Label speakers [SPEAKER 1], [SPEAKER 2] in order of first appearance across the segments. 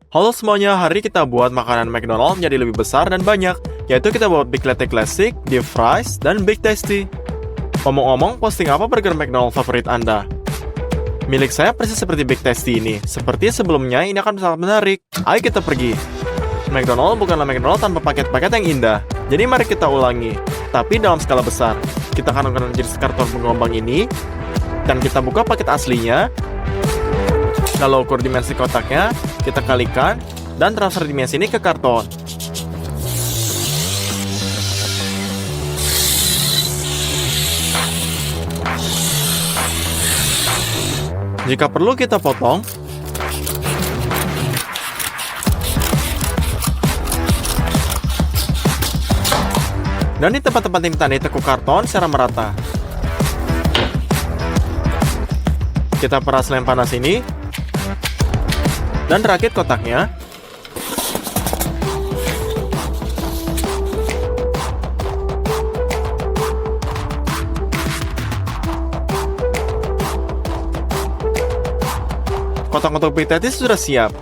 [SPEAKER 1] Halo semuanya, hari ini kita buat makanan McDonald menjadi lebih besar dan banyak, yaitu kita buat Big Latte Classic, Deep Fries, dan Big Tasty. Ngomong-ngomong, posting apa burger McDonald favorit Anda? Milik saya persis seperti Big Tasty ini. Seperti sebelumnya, ini akan sangat menarik. Ayo kita pergi. McDonald bukanlah McDonald tanpa paket-paket yang indah. Jadi mari kita ulangi, tapi dalam skala besar. Kita akan menggunakan jenis karton penggelombang ini, dan kita buka paket aslinya. Lalu ukur dimensi kotaknya, kita kalikan, dan transfer dimensi ini ke karton. Jika perlu kita potong. Dan di tempat-tempat yang tadi tekuk karton secara merata. Kita peras lem panas ini. Dan rakit kotaknya. Kotak untuk Big Tasty sudah siap.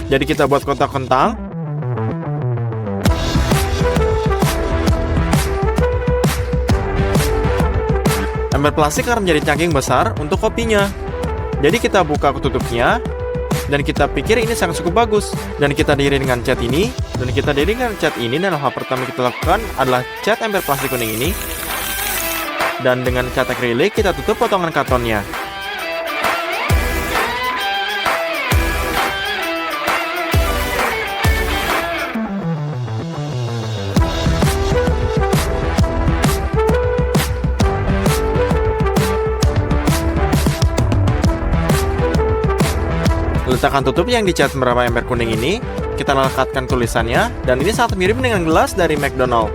[SPEAKER 1] Jadi kita buat kotak kentang. Ember plastik akan menjadi cangking besar untuk kopinya. Jadi kita buka tutupnya, dan kita pikir ini sangat cukup bagus. Dan kita diiringi dengan cat ini, dan hal pertama kita lakukan adalah cat ember plastik kuning ini. Dan dengan cat akrilik kita tutup potongan kartonnya. Letakkan tutup yang dicat beberapa ember kuning ini, kita lekatkan tulisannya, dan ini sangat mirip dengan gelas dari McDonald.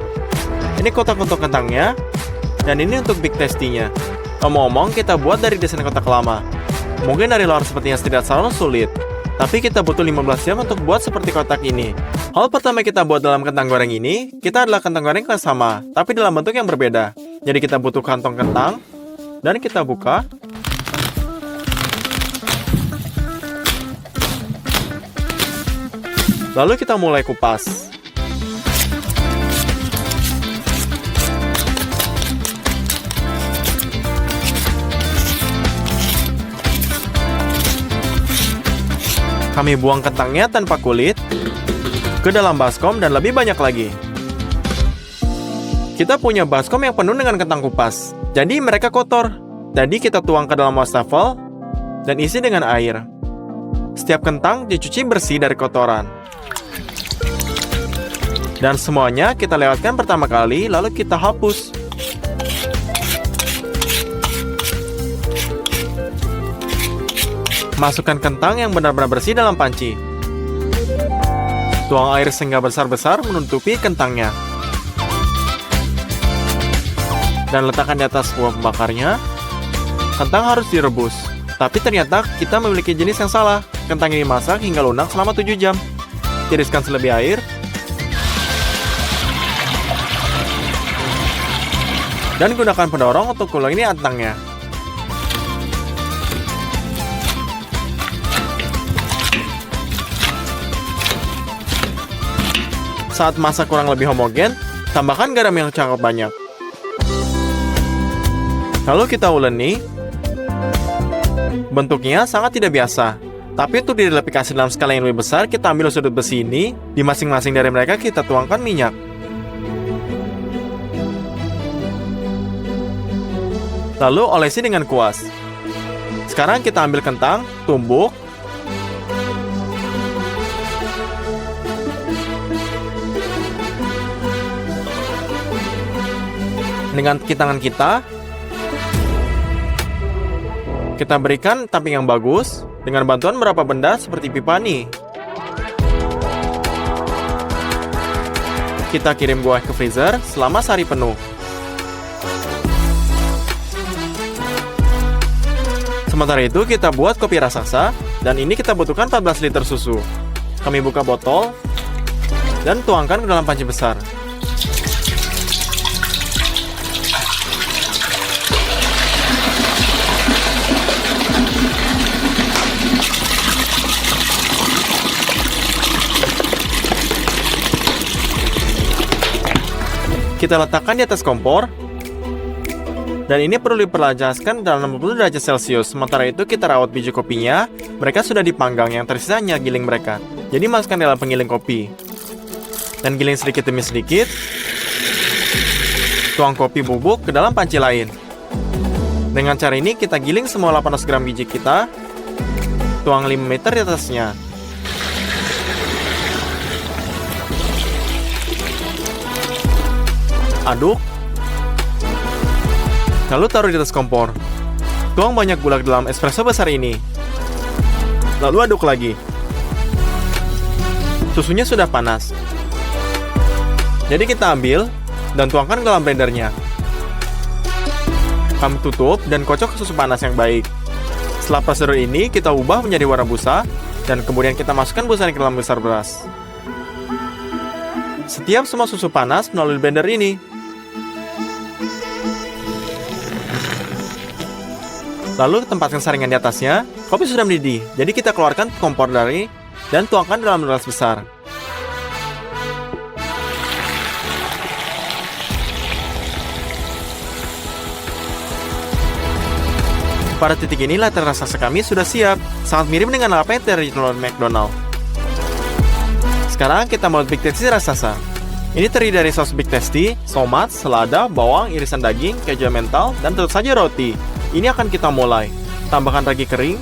[SPEAKER 1] Ini kotak untuk kentangnya, dan ini untuk Big Tasty-nya. Ngomong-ngomong, kita buat dari desain kotak lama. Mungkin dari luar sepertinya tidak terlalu sulit, tapi kita butuh 15 jam untuk buat seperti kotak ini. Hal pertama kita buat dalam kentang goreng ini, kita adalah kentang goreng yang sama, tapi dalam bentuk yang berbeda. Jadi kita butuh kantong kentang, dan kita buka. Lalu kita mulai kupas. Kami buang kentangnya tanpa kulit ke dalam baskom dan lebih banyak lagi. Kita punya baskom yang penuh dengan kentang kupas, jadi mereka kotor. Jadi kita tuang ke dalam wastafel dan isi dengan air. Setiap kentang dicuci bersih dari kotoran. Dan semuanya kita lewatkan pertama kali, lalu kita hapus. Masukkan kentang yang benar-benar bersih dalam panci. Tuang air sehingga besar-besar menutupi kentangnya. Dan letakkan di atas buah pembakarnya. Kentang harus direbus. Tapi ternyata kita memiliki jenis yang salah. Kentang ini dimasak hingga lunak selama 7 jam. Tiriskan selebih air. Dan gunakan pendorong untuk ulangi kentangnya. Saat masak kurang lebih homogen, tambahkan garam yang cukup banyak. Lalu kita uleni. Bentuknya sangat tidak biasa. Tapi untuk direplikasi dalam skala yang lebih besar, kita ambil sudut besi ini. Di masing-masing dari mereka kita tuangkan minyak. Lalu olesi dengan kuas. Sekarang kita ambil kentang, tumbuk. Dengan tangan kita berikan tamping yang bagus dengan bantuan beberapa benda seperti pipa nih. Kita kirim buah ke freezer selama sehari penuh. Sementara itu kita buat kopi raksasa, dan ini kita butuhkan 14 liter susu. Kami buka botol dan tuangkan ke dalam panci besar. Kita letakkan di atas kompor. Dan ini perlu diperlanjaskan dalam 60 derajat Celcius. Sementara itu kita rawat biji kopinya. Mereka sudah dipanggang, yang tersisa hanya giling mereka. Jadi masukkan dalam penggiling kopi. Dan giling sedikit demi sedikit. Tuang kopi bubuk ke dalam panci lain. Dengan cara ini kita giling semua 800 gram biji kita. Tuang 5 ml di atasnya. Aduk. Lalu taruh di atas kompor. Tuang banyak gula ke dalam espresso besar ini. Lalu aduk lagi. Susunya sudah panas. Jadi kita ambil dan tuangkan ke dalam blendernya. Kami tutup dan kocok susu panas yang baik. Setelah prosedur ini, kita ubah menjadi warna busa dan kemudian kita masukkan busa ke dalam besar beras. Setiap semua susu panas melalui blender ini. Lalu tempatkan saringan di atasnya. Kopi sudah mendidih, jadi kita keluarkan kompor dari dan tuangkan dalam gelas besar. Pada titik ini latte raksasa kami sudah siap. Sangat mirip dengan latte dari McDonald. Sekarang kita membuat Big Tasty raksasa. Ini terdiri dari saus Big Tasty, tomat, selada, bawang, irisan daging, keju mental, dan tentu saja roti. Ini akan kita mulai. Tambahkan ragi kering.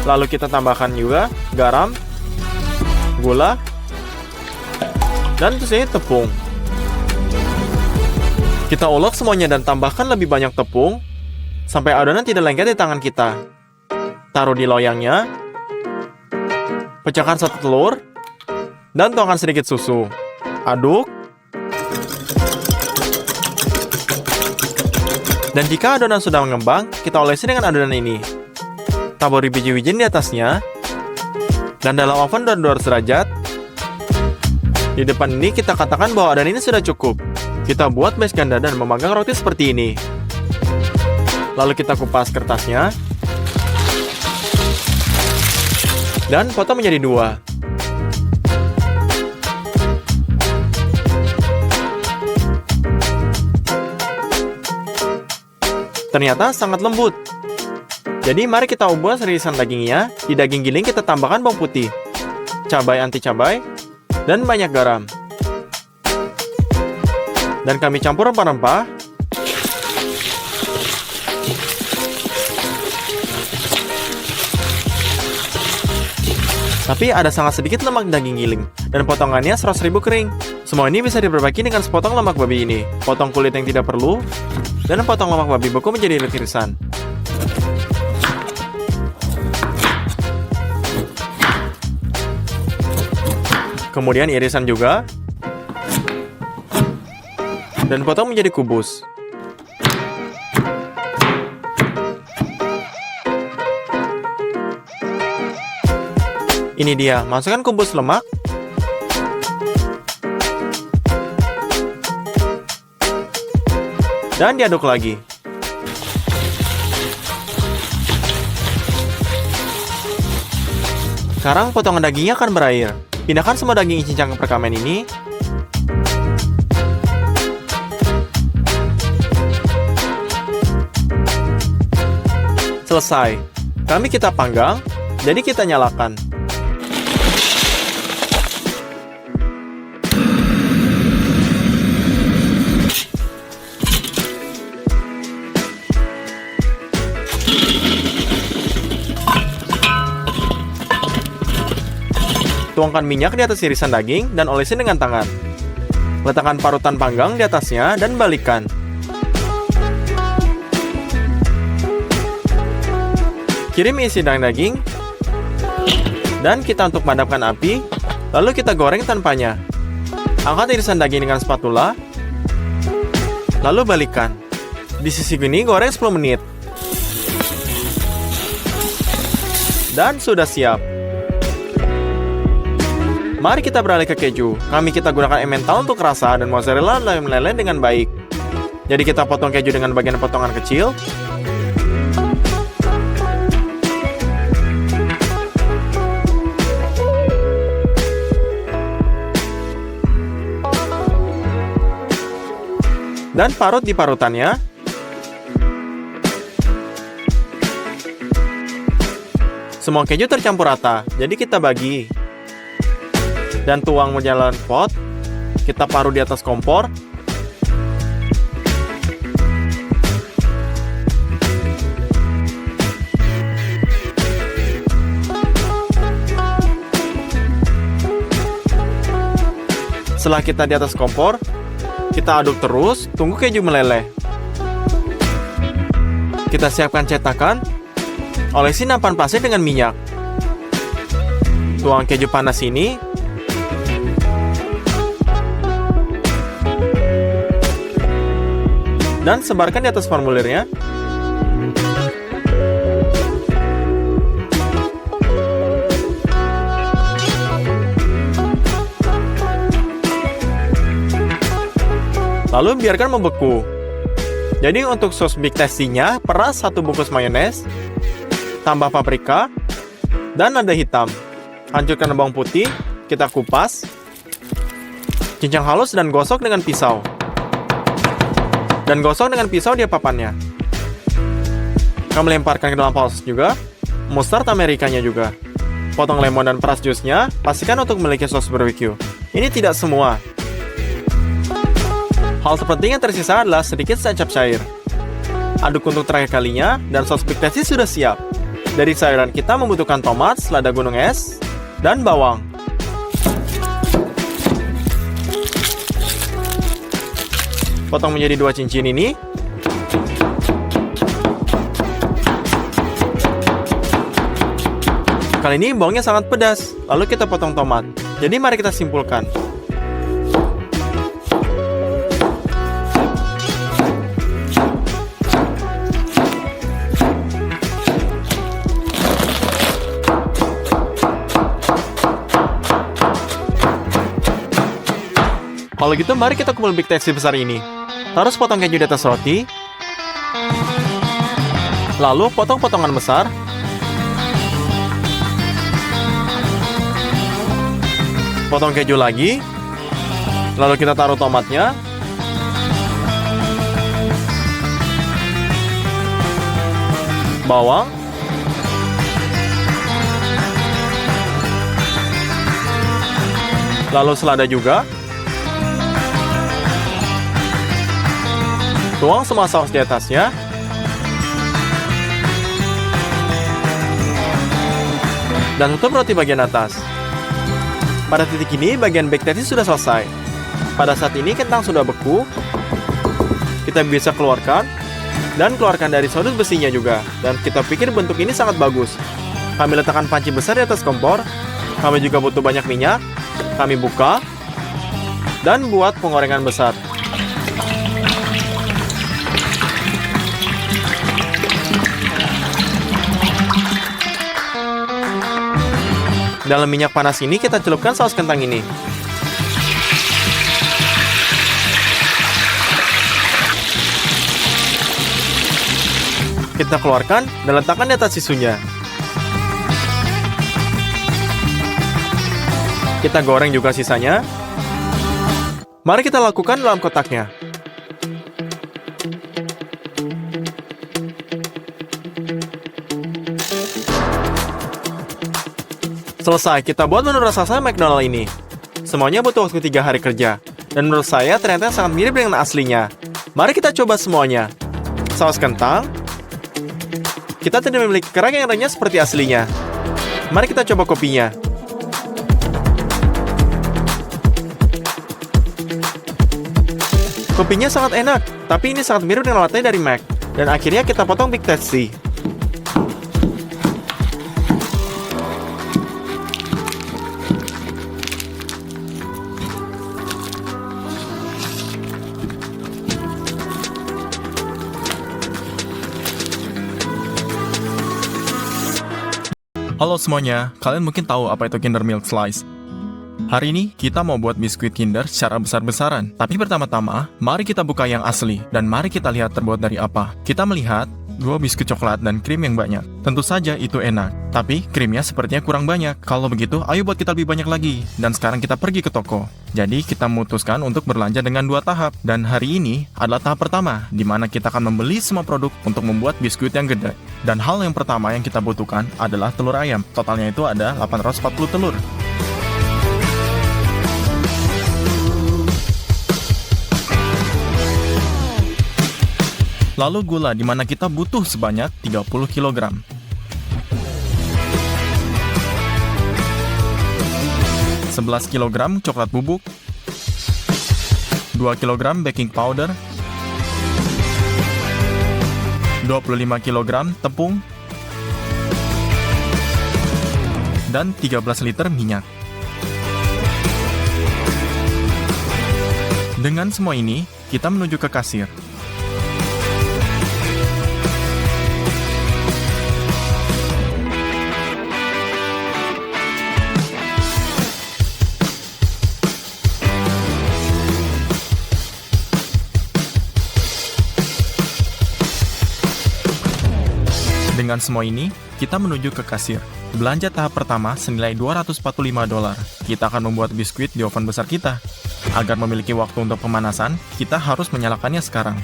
[SPEAKER 1] Lalu kita tambahkan juga garam, gula, dan tentu saja tepung. Kita ulek semuanya dan tambahkan lebih banyak tepung sampai adonan tidak lengket di tangan kita. Taruh di loyangnya. Pecahkan 1 telur dan tuangkan sedikit susu. Aduk. Dan jika adonan sudah mengembang, kita olesi dengan adonan ini. Taburi biji-bijian di atasnya. Dan dalam oven 200 derajat. Di depan ini kita katakan bahwa adonan ini sudah cukup. Kita buat base ganda dan memanggang roti seperti ini. Lalu kita kupas kertasnya. Dan potong menjadi 2. Ternyata sangat lembut. Jadi mari kita ubah irisan dagingnya. Di daging giling kita tambahkan bawang putih, cabai anti cabai, dan banyak garam. Dan kami campur rempah-rempah. Tapi ada sangat sedikit lemak daging giling. Dan potongannya 100.000 kering. Semua ini bisa diperbaiki dengan sepotong lemak babi ini. Potong kulit yang tidak perlu. Dan potong lemak babi beku menjadi irisan. Kemudian irisan juga. Dan potong menjadi kubus. Ini dia, masukkan kubus lemak. Dan diaduk lagi. Sekarang potongan dagingnya akan berair. Pindahkan semua daging cincang ke perkamen ini. Selesai. Kami kita panggang, jadi kita nyalakan. Tuangkan minyak di atas irisan daging dan olesin dengan tangan. Letakkan parutan panggang di atasnya dan balikkan. Kirim isi daging dan kita untuk padamkan api, lalu kita goreng tanpanya. Angkat irisan daging dengan spatula, lalu balikkan. Di sisi ini goreng 10 menit. Dan sudah siap. Mari kita beralih ke keju. Kami kita gunakan emmental untuk rasa dan mozzarella dan meleleh dengan baik. Jadi kita potong keju dengan bagian potongan kecil. dan parut di parutannya. Semua keju tercampur rata, jadi kita bagi. Dan tuang menjalan pot, kita parut di atas kompor. Setelah kita di atas kompor, kita aduk terus, tunggu keju meleleh. Kita siapkan cetakan, olesi nampan pasir dengan minyak. Tuang keju panas ini. Dan sebarkan di atas formulirnya. Lalu biarkan membeku. Jadi untuk sos Big Tasty-nya, peras 1 bungkus mayones, tambah paprika, dan lada hitam. Hancurkan bawang putih, kita kupas, cincang halus dan gosok dengan pisau. Dan gosok dengan pisau di papannya. Kami lemparkan ke dalam saus juga, mustard Amerikanya juga. Potong lemon dan peras jusnya, pastikan untuk memiliki sos barbecue. Ini tidak semua. Hal terpenting yang tersisa adalah sedikit kecap cair. Aduk untuk terakhir kalinya, dan sos Big Tasty sudah siap. Dari sayuran kita membutuhkan tomat, selada gunung es, dan bawang. Potong menjadi 2 cincin ini. Kali ini bawangnya sangat pedas, lalu kita potong tomat. Jadi mari kita simpulkan. Kalau gitu, mari kita kumpul Big Tasty besar ini. Terus potong keju di atas roti. Lalu potong potongan besar. Potong keju lagi. Lalu kita taruh tomatnya. Bawang. Lalu selada juga. Tuang semua saus di atasnya. Dan tutup roti bagian atas. Pada titik ini, bagian Big Tasty sudah selesai. Pada saat ini, kentang sudah beku. Kita bisa keluarkan. Dan keluarkan dari sodut besinya juga. Dan kita pikir bentuk ini sangat bagus. Kami letakkan panci besar di atas kompor. Kami juga butuh banyak minyak. Kami buka. Dan buat penggorengan besar. Dalam minyak panas ini kita celupkan saus kentang ini. Kita keluarkan dan letakkan di atas tisunya. Kita goreng juga sisanya. Mari kita lakukan dalam kotaknya. Selesai, kita buat menu raksasa McDonald ini. Semuanya butuh waktu 3 hari kerja. Dan menurut saya ternyata sangat mirip dengan aslinya. Mari kita coba semuanya. Saus kentang. Kita tidak memiliki kerang yang renyah seperti aslinya. Mari kita coba kopinya. Kopinya sangat enak, tapi ini sangat mirip dengan latte dari Mac. Dan akhirnya kita potong Big Tasty.
[SPEAKER 2] Halo semuanya, kalian mungkin tahu apa itu Kinder Milk Slice.
[SPEAKER 1] Hari ini kita mau buat biskuit Kinder secara besar-besaran. Tapi pertama-tama, mari kita buka yang asli dan mari kita lihat terbuat dari apa. Kita melihat 2 biskuit coklat dan krim yang banyak. Tentu saja itu enak, tapi krimnya sepertinya kurang banyak. Kalau begitu, ayo buat kita lebih banyak lagi. Dan sekarang kita pergi ke toko. Jadi kita memutuskan untuk berlanja dengan 2 tahap. Dan hari ini adalah tahap pertama, di mana kita akan membeli semua produk untuk membuat biskuit yang gede. Dan hal yang pertama yang kita butuhkan adalah telur ayam. Totalnya itu ada 840 telur. Lalu gula, di mana kita butuh sebanyak 30 kg. Sebelas kg coklat bubuk, 2 kg baking powder, 25 kg tepung, dan 13 liter minyak. Dengan semua ini, kita menuju ke kasir. Dengan semua ini, kita menuju ke kasir. Belanja tahap pertama senilai $245. Kita akan membuat biskuit di oven besar kita. Agar memiliki waktu untuk pemanasan, kita harus menyalakannya sekarang.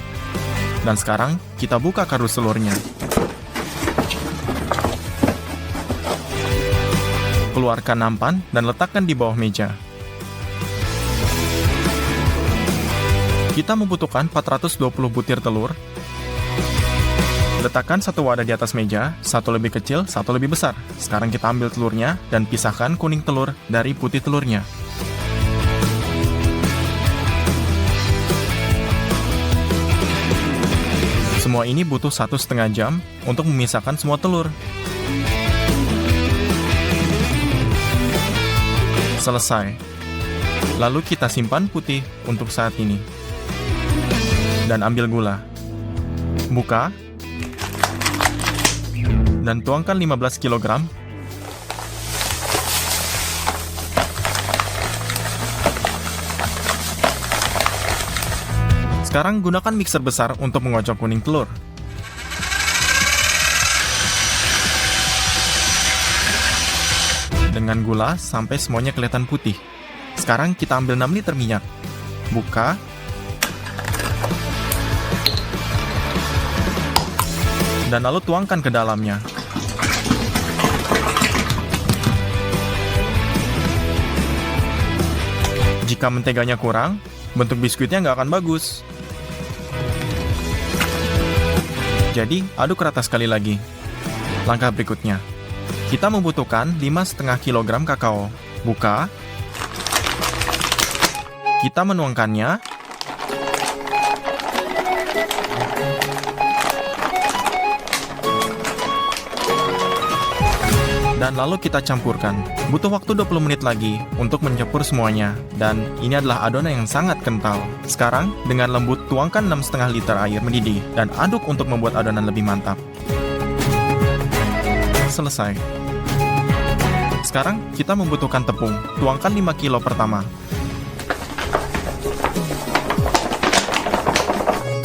[SPEAKER 1] Dan sekarang, kita buka kardus telurnya. Keluarkan nampan dan letakkan di bawah meja. Kita membutuhkan 420 butir telur. Letakkan 1 wadah di atas meja, 1 lebih kecil, 1 lebih besar. Sekarang kita ambil telurnya dan pisahkan kuning telur dari putih telurnya. Semua ini butuh 1,5 jam untuk memisahkan semua telur. Selesai. Lalu kita simpan putih untuk saat ini. Dan ambil gula. Buka. Dan tuangkan 15 kg. Sekarang gunakan mixer besar untuk mengocok kuning telur. Dengan gula sampai semuanya kelihatan putih. Sekarang kita ambil 6 liter minyak. Buka. Dan lalu tuangkan ke dalamnya. Jika menteganya kurang, bentuk biskuitnya nggak akan bagus. Jadi, aduk rata sekali lagi. Langkah berikutnya, kita membutuhkan 5,5 kg kakao. Buka. Kita menuangkannya. Dan lalu kita campurkan. Butuh waktu 20 menit lagi untuk mencampur semuanya. Dan ini adalah adonan yang sangat kental. Sekarang, dengan lembut tuangkan 6,5 liter air mendidih dan aduk untuk membuat adonan lebih mantap. Selesai. Sekarang, kita membutuhkan tepung. Tuangkan 5 kilo pertama.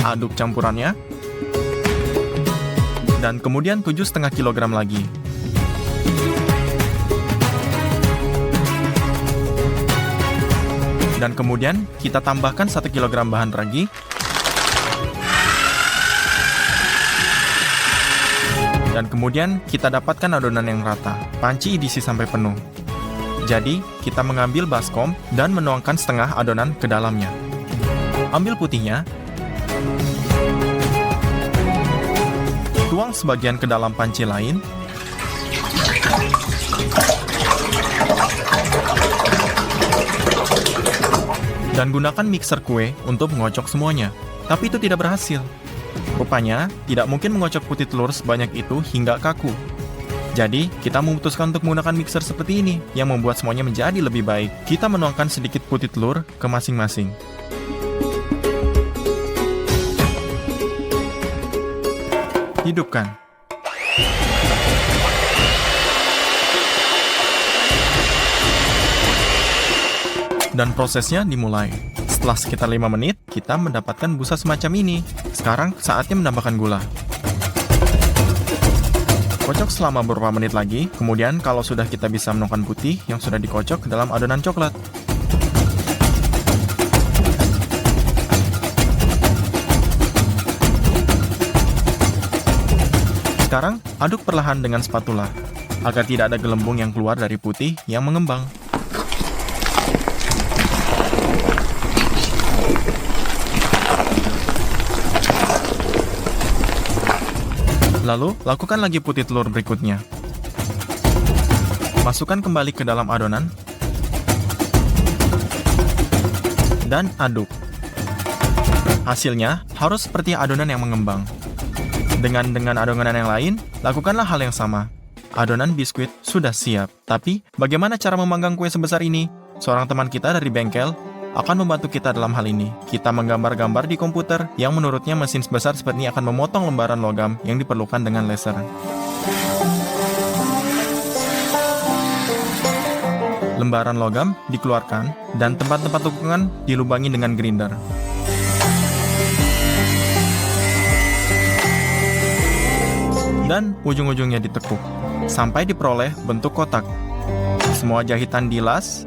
[SPEAKER 1] Aduk campurannya. Dan kemudian 7,5 kg lagi. Dan kemudian kita tambahkan 1 kg bahan ragi. Dan kemudian kita dapatkan adonan yang rata. Panci diisi sampai penuh. Jadi, kita mengambil baskom dan menuangkan setengah adonan ke dalamnya. Ambil putihnya. Tuang sebagian ke dalam panci lain. Dan gunakan mixer kue untuk mengocok semuanya. Tapi itu tidak berhasil. Rupanya, tidak mungkin mengocok putih telur sebanyak itu hingga kaku. Jadi, kita memutuskan untuk menggunakan mixer seperti ini, yang membuat semuanya menjadi lebih baik. Kita menuangkan sedikit putih telur ke masing-masing. Hidupkan. Dan prosesnya dimulai. Setelah sekitar 5 menit, kita mendapatkan busa semacam ini. Sekarang saatnya menambahkan gula. Kocok selama beberapa menit lagi, kemudian kalau sudah kita bisa menemukan putih yang sudah dikocok ke dalam adonan coklat. Sekarang, aduk perlahan dengan spatula, agar tidak ada gelembung yang keluar dari putih yang mengembang. Lalu, lakukan lagi putih telur berikutnya. Masukkan kembali ke dalam adonan. Dan aduk. Hasilnya, harus seperti adonan yang mengembang. Dengan adonan yang lain, lakukanlah hal yang sama. Adonan biskuit sudah siap. Tapi, bagaimana cara memanggang kue sebesar ini? Seorang teman kita dari bengkel akan membantu kita dalam hal ini. Kita menggambar-gambar di komputer yang menurutnya mesin sebesar seperti ini akan memotong lembaran logam yang diperlukan dengan laser. Lembaran logam dikeluarkan dan tempat-tempat tukungan dilubangi dengan grinder. Dan ujung-ujungnya ditekuk sampai diperoleh bentuk kotak. Semua jahitan dilas.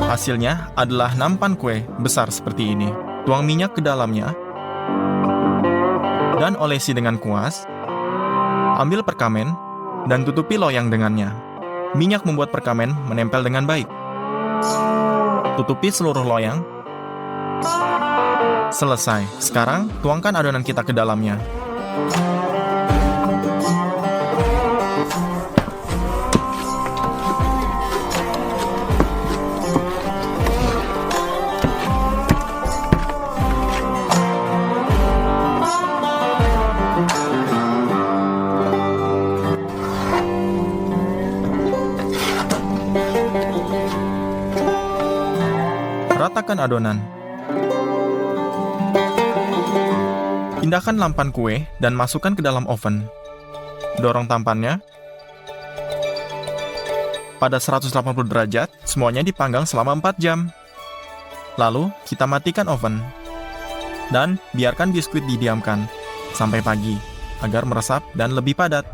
[SPEAKER 1] Hasilnya adalah nampan kue besar seperti ini. Tuang minyak ke dalamnya dan olesi dengan kuas. Ambil perkamen dan tutupi loyang dengannya. Minyak membuat perkamen menempel dengan baik. Tutupi seluruh loyang. Selesai. Sekarang tuangkan adonan kita ke dalamnya. Ratakan adonan. Pindahkan lampan kue dan masukkan ke dalam oven. Dorong tampannya. Pada 180 derajat, semuanya dipanggang selama 4 jam. Lalu, kita matikan oven. Dan biarkan biskuit didiamkan sampai pagi, agar meresap dan lebih padat.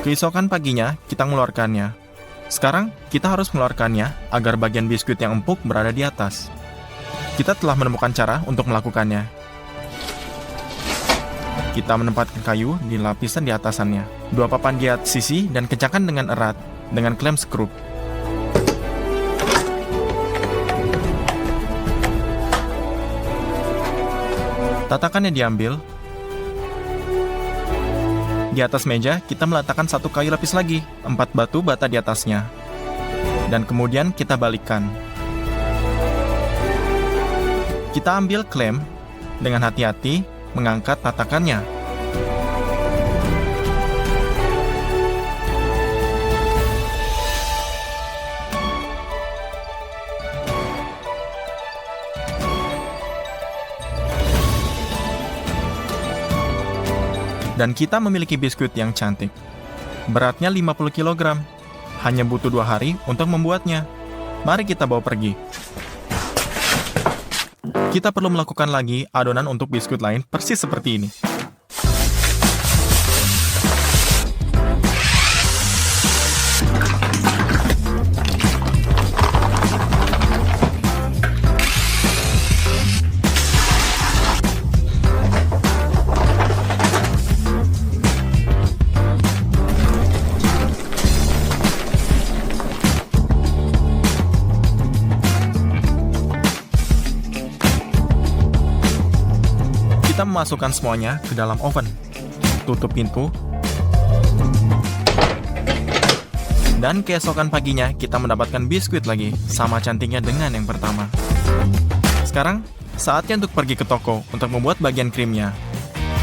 [SPEAKER 1] Keesokan paginya, kita mengeluarkannya. Sekarang, kita harus mengeluarkannya agar bagian biskuit yang empuk berada di atas. Kita telah menemukan cara untuk melakukannya. Kita menempatkan kayu di lapisan di atasannya. 2 papan di atas sisi dan kencangkan dengan erat dengan klem skrup. Tatakannya diambil. Di atas meja, kita meletakkan 1 kayu lapis lagi, 4 batu bata di atasnya. Dan kemudian kita balikkan. Kita ambil klem, dengan hati-hati mengangkat tatakannya. Dan kita memiliki biskuit yang cantik. Beratnya 50 kg. Hanya butuh 2 hari untuk membuatnya. Mari kita bawa pergi. Kita perlu melakukan lagi adonan untuk biskuit lain persis seperti ini. Kita memasukkan semuanya ke dalam oven. Tutup pintu. Dan keesokan paginya kita mendapatkan biskuit lagi, sama cantiknya dengan yang pertama. Sekarang, saatnya untuk pergi ke toko untuk membuat bagian krimnya.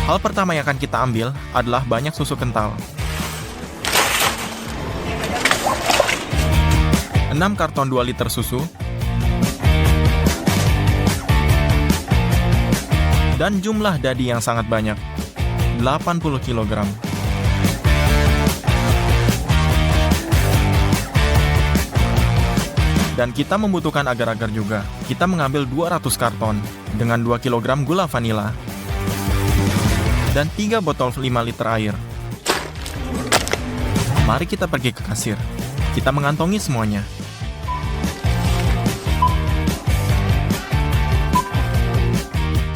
[SPEAKER 1] Hal pertama yang akan kita ambil adalah banyak susu kental. 6 karton 2 liter susu. Dan jumlah dadi yang sangat banyak, 80 kg. Dan kita membutuhkan agar-agar juga. Kita mengambil 200 karton dengan 2 kg gula vanila dan 3 botol 5 liter air. Mari kita pergi ke kasir. Kita mengantongi semuanya.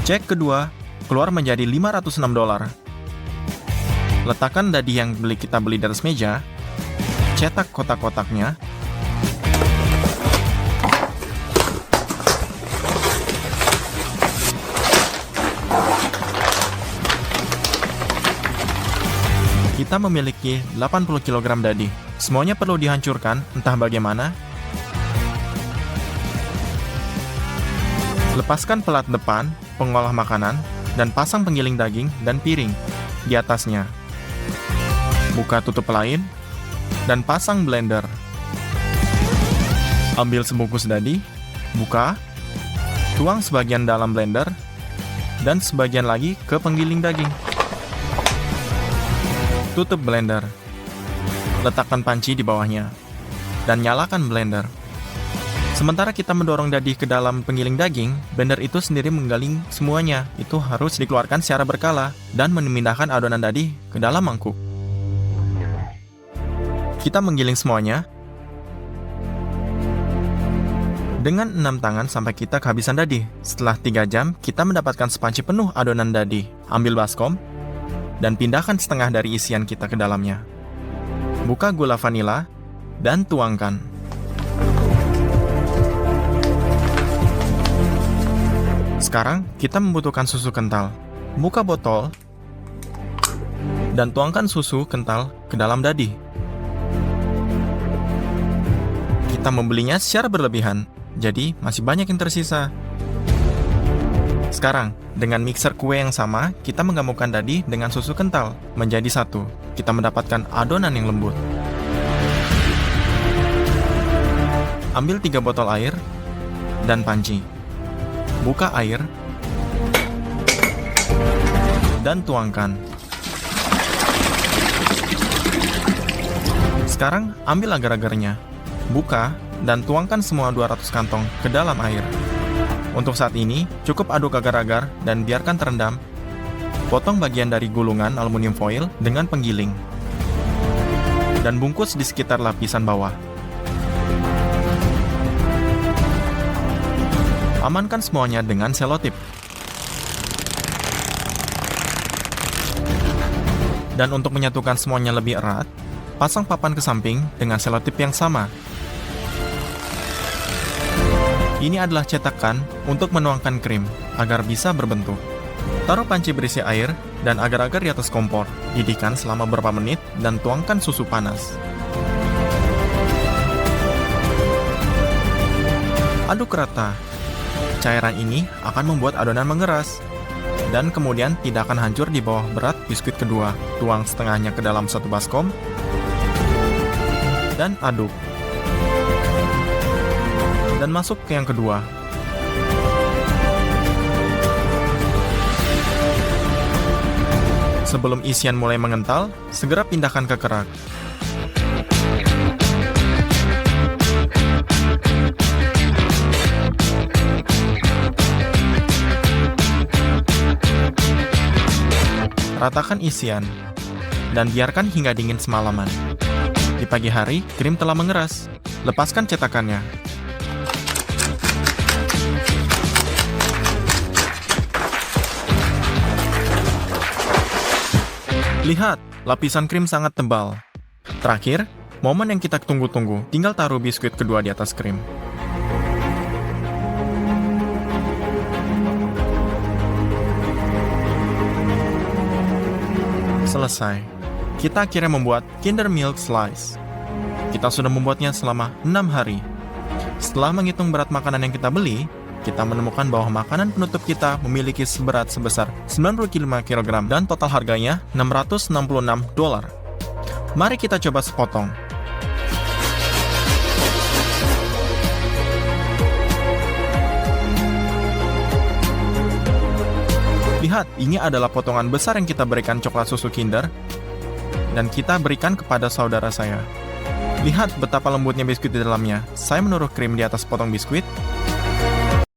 [SPEAKER 1] Cek kedua, keluar menjadi $506. Letakkan dadi yang kita beli di atas meja. Cetak kotak-kotaknya. Kita memiliki 80 kg dadi. Semuanya perlu dihancurkan, entah bagaimana. Lepaskan pelat depan, pengolah makanan, dan pasang penggiling daging dan piring di atasnya. Buka tutup lain, dan pasang blender. Ambil sebungkus dadi, buka, tuang sebagian dalam blender, dan sebagian lagi ke penggiling daging. Tutup blender. Letakkan panci di bawahnya. Dan nyalakan blender. Sementara kita mendorong dadi ke dalam penggiling daging, blender itu sendiri menggiling semuanya. Itu harus dikeluarkan secara berkala dan memindahkan adonan dadi ke dalam mangkuk. Kita menggiling semuanya dengan 6 tangan sampai kita kehabisan dadi. Setelah 3 jam, kita mendapatkan sepanci penuh adonan dadi. Ambil baskom dan pindahkan setengah dari isian kita ke dalamnya. Buka gula vanila dan tuangkan. Sekarang, kita membutuhkan susu kental. Buka botol dan tuangkan susu kental ke dalam dadi. Kita membelinya secara berlebihan, jadi masih banyak yang tersisa. Sekarang, dengan mixer kue yang sama, kita menggabungkan dadi dengan susu kental menjadi satu. Kita mendapatkan adonan yang lembut. Ambil 3 botol air dan panci. Buka air dan tuangkan. Sekarang, ambil agar-agarnya. Buka dan tuangkan semua 200 kantong ke dalam air. Untuk saat ini, cukup aduk agar-agar dan biarkan terendam. Potong bagian dari gulungan aluminium foil dengan penggiling. Dan bungkus di sekitar lapisan bawah. Amankan semuanya dengan selotip. Dan untuk menyatukan semuanya lebih erat, pasang papan ke samping dengan selotip yang sama. Ini adalah cetakan untuk menuangkan krim agar bisa berbentuk. Taruh panci berisi air dan agar-agar di atas kompor. Didihkan selama beberapa menit dan tuangkan susu panas. Aduk rata. Cairan ini akan membuat adonan mengeras dan kemudian tidak akan hancur di bawah berat biskuit kedua. Tuang setengahnya ke dalam satu baskom dan aduk. Dan masuk ke yang kedua. Sebelum isian mulai mengental, segera pindahkan ke kerak. Ratakan isian dan biarkan hingga dingin semalaman. Di pagi hari, krim telah mengeras. Lepaskan cetakannya. Lihat, lapisan krim sangat tebal. Terakhir, momen yang kita tunggu-tunggu, tinggal taruh biskuit kedua di atas krim. Selesai. Kita akhirnya membuat Kinder Milk Slice. Kita sudah membuatnya selama 6 hari. Setelah menghitung berat makanan yang kita beli, kita menemukan bahwa makanan penutup kita memiliki berat sebesar 95 kg dan total harganya $666. Mari kita coba sepotong. Lihat, ini adalah potongan besar yang kita berikan coklat susu Kinder dan kita berikan kepada saudara saya. Lihat betapa lembutnya biskuit di dalamnya. Saya menaruh krim di atas potong biskuit,